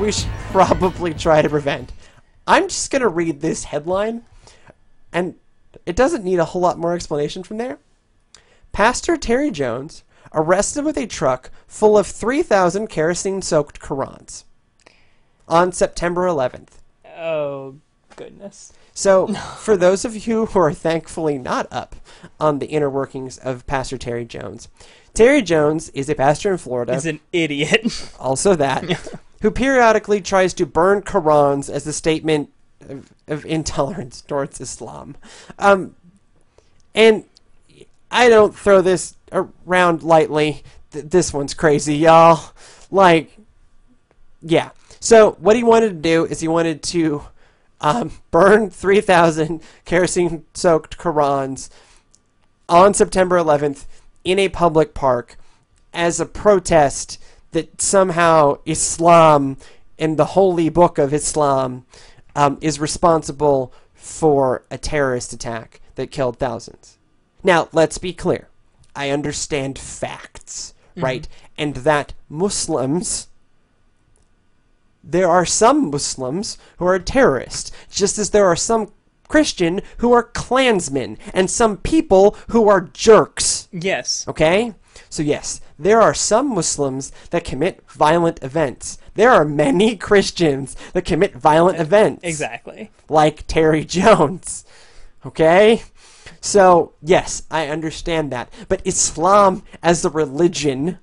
we should probably try to prevent. I'm just going to read this headline, and it doesn't need a whole lot more explanation from there. Pastor Terry Jones arrested with a truck full of 3,000 kerosene-soaked Qurans on September 11th. Oh, goodness. So, for those of you who are thankfully not up on the inner workings of Pastor Terry Jones is a pastor in Florida. He's an idiot. Also that. Who periodically tries to burn Qurans as a statement of intolerance towards Islam. And I don't throw this around lightly. This one's crazy, y'all. Like, yeah. So what he wanted to do is he wanted to burn 3,000 kerosene-soaked Qurans on September 11th in a public park as a protest that somehow Islam and the holy book of Islam is responsible for a terrorist attack that killed thousands. Now, let's be clear. I understand facts, right? And that there are some Muslims who are terrorists, just as there are some Christian who are Klansmen, and some people who are jerks. Yes. Okay? So yes, there are some Muslims that commit violent events. There are many Christians that commit violent events. Exactly. Like Terry Jones. Okay? So, yes, I understand that. But Islam as a religion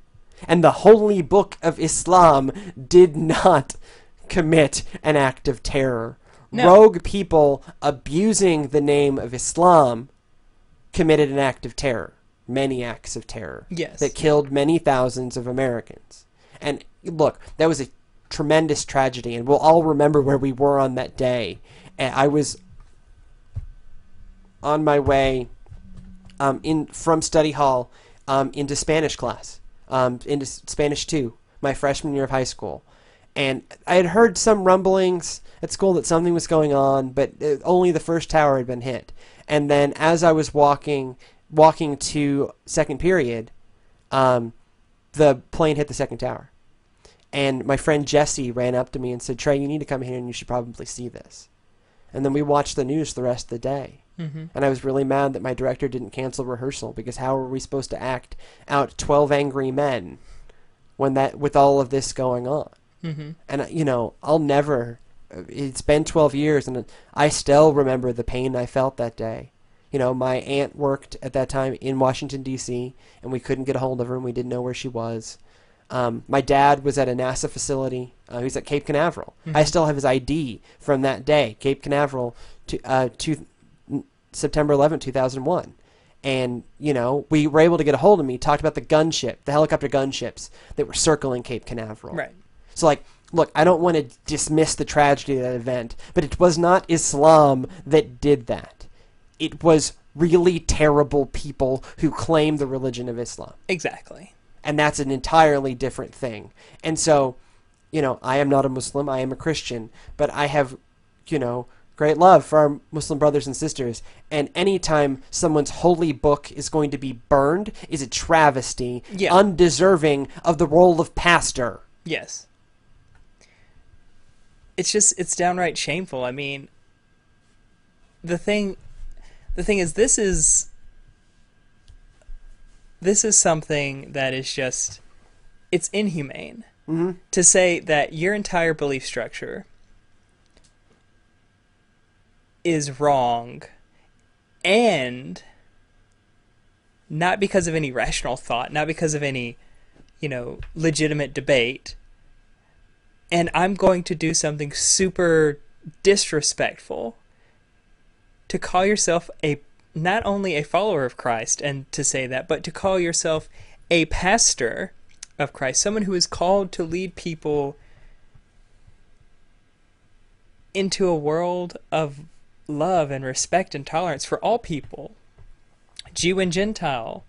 and the holy book of Islam did not commit an act of terror. No. Rogue people abusing the name of Islam committed an act of terror. Many acts of terror. Yes. That killed many thousands of Americans. And look, that was a tremendous tragedy, and we'll all remember where we were on that day. And I was on my way from study hall into Spanish class, into Spanish 2, my freshman year of high school. And I had heard some rumblings at school that something was going on, but only the first tower had been hit. And then as I was walking to second period, the plane hit the second tower. And my friend Jesse ran up to me and said, "Trey, you need to come here and you should probably see this." And then we watched the news the rest of the day. Mm-hmm. And I was really mad that my director didn't cancel rehearsal, because how were we supposed to act out 12 Angry Men with all of this going on? Mm-hmm. And, I'll never... It's been 12 years, and I still remember the pain I felt that day. My aunt worked at that time in Washington, D.C., and we couldn't get a hold of her, and we didn't know where she was. My dad was at a NASA facility. He was at Cape Canaveral. Mm-hmm. I still have his ID from that day, Cape Canaveral, to September 11, 2001. And, we were able to get a hold of me, talked about the helicopter gunships that were circling Cape Canaveral. Right. So, look, I don't want to dismiss the tragedy of that event, but it was not Islam that did that. It was really terrible people who claim the religion of Islam. Exactly. And that's an entirely different thing. And so, I am not a Muslim, I am a Christian, but I have, great love for our Muslim brothers and sisters. And anytime someone's holy book is going to be burned is a travesty, undeserving of the role of pastor. Yes. It's downright shameful. I mean, the thing is, this is something that is just, it's inhumane. Mm-hmm. To say that your entire belief structure is wrong, and not because of any rational thought, not because of any, legitimate debate, and I'm going to do something super disrespectful to call yourself not only a follower of Christ, and to say that, but to call yourself a pastor of Christ, someone who is called to lead people into a world of love and respect and tolerance for all people, Jew and Gentile,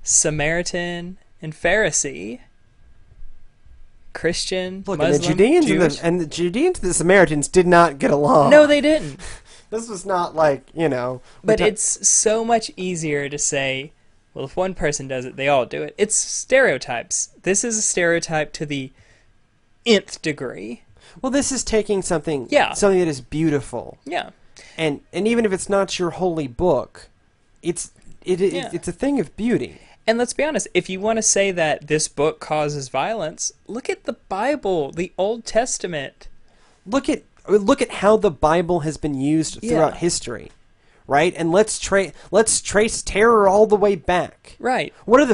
Samaritan and Pharisee, Christian, Muslim, and the Judeans Jewish. and the Judeans and the Samaritans did not get along. No, they didn't. This was not But it's so much easier to say, well, if one person does it, they all do it. It's stereotypes. This is a stereotype to the nth degree. Well, this is taking something Yeah. something that is beautiful, Yeah. and even if it's not your holy book, it's Yeah. it's a thing of beauty. And let's be honest, if you want to say that this book causes violence, look at the Bible, the Old Testament. Look at how the Bible has been used throughout history, right? And let's trace terror all the way back. Right. What are some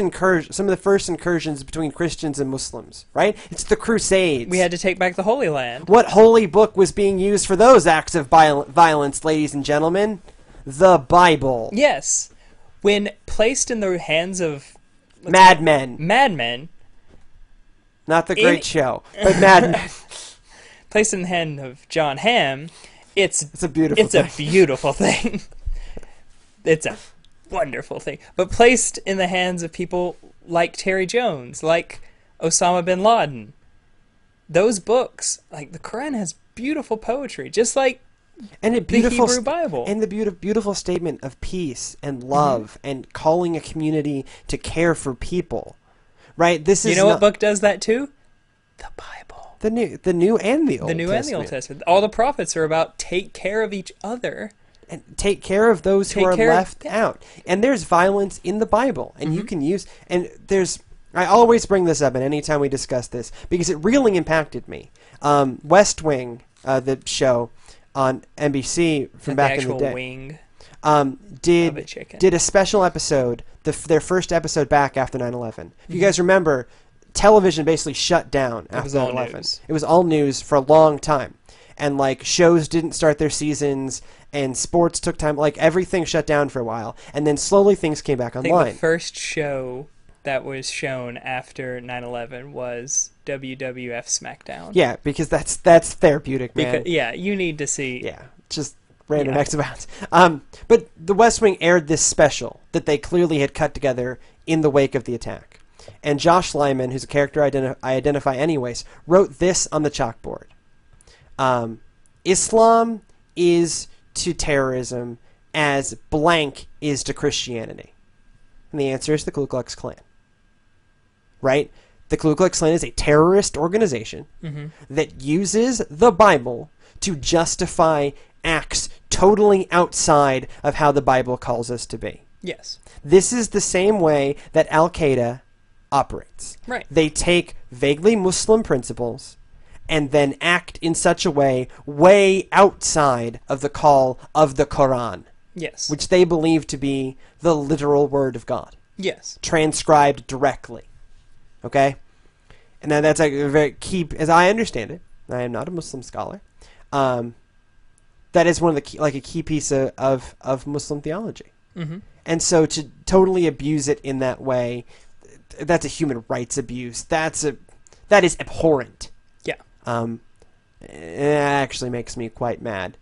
of the first incursions between Christians and Muslims, right? It's the Crusades. We had to take back the Holy Land. What holy book was being used for those acts of violence, ladies and gentlemen? The Bible. Yes. When placed in the hands of Madmen. Not the great show, but Madmen. Placed in the hand of John Hamm, it's a beautiful thing. a beautiful thing. It's a wonderful thing. But placed in the hands of people like Terry Jones, like Osama bin Laden, those books, like the Quran has beautiful poetry, just like and the Hebrew Bible. And the beautiful statement of peace and love and calling a community to care for people. Right? This is You know what book does that too? The Bible. The New and the Old Testament. The New and the Old Testament. All the prophets are about take care of each other. And take care of those who are left out. And there's violence in the Bible. And you can use... And I always bring this up at any time we discuss this because it really impacted me. West Wing, the show on NBC from back in the day, wing did a special episode, their first episode back after 9/11. If you guys remember, television basically shut down after 9/11. It was all news for a long time, and like shows didn't start their seasons, and sports took time. Like everything shut down for a while, and then slowly things came back online. I think the first show that was shown after 9/11 was WWF SmackDown. Yeah, because that's therapeutic, man. You need to see. Yeah, just random X amounts. But the West Wing aired this special that they clearly had cut together in the wake of the attack. And Josh Lyman, who's a character I identify anyways, wrote this on the chalkboard. Islam is to terrorism as blank is to Christianity. And the answer is the Ku Klux Klan. Right? The Ku Klux Klan is a terrorist organization that uses the Bible to justify acts totally outside of how the Bible calls us to be. Yes. This is the same way that Al-Qaeda operates. Right. They take vaguely Muslim principles and then act in such a way outside of the call of the Quran. Yes. Which they believe to be the literal word of God. Yes. Transcribed directly. Okay? And now that's a very key, as I understand it, I am not a Muslim scholar, that is one of the a key piece of Muslim theology. Mm-hmm. And so to totally abuse it in that way, that's a human rights abuse. That is abhorrent. Yeah. It actually makes me quite mad.